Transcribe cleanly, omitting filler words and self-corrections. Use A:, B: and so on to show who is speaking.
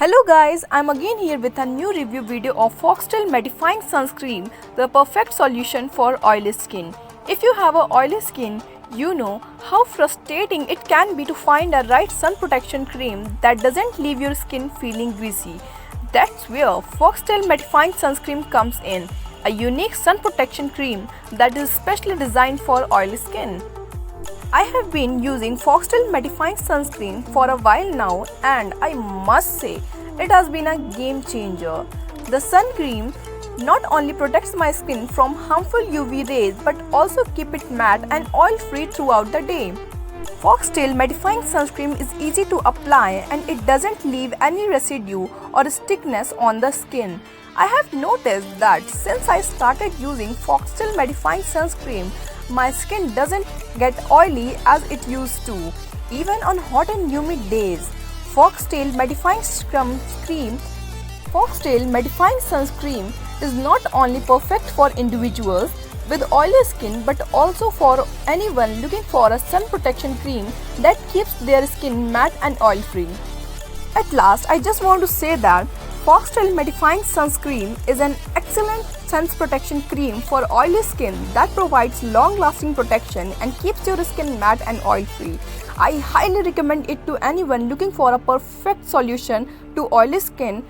A: Hello guys, I'm again here with a new review video of Foxtale Mattifying Sunscreen, the perfect solution for oily skin. If you have a oily skin, you know how frustrating it can be to find a right sun protection cream that doesn't leave your skin feeling greasy. That's where Foxtale Mattifying Sunscreen comes in, a unique sun protection cream that is specially designed for oily skin. I have been using Foxtale Mattifying Sunscreen for a while now and I must say it has been a game changer. The sun cream not only protects my skin from harmful UV rays but also keep it matte and oil free throughout the day. Foxtale Mattifying Sunscreen is easy to apply and it doesn't leave any residue or stickiness on the skin. I have noticed that since I started using Foxtale Mattifying Sunscreen, my skin doesn't get oily as it used to. Even on hot and humid days, Foxtale Mattifying Sunscreen is not only perfect for individuals with oily skin but also for anyone looking for a sun protection cream that keeps their skin matte and oil free. At last, I just want to say that Foxtale Mattifying Sunscreen is an excellent sun protection cream for oily skin that provides long-lasting protection and keeps your skin matte and oil-free. I highly recommend it to anyone looking for a perfect solution to oily skin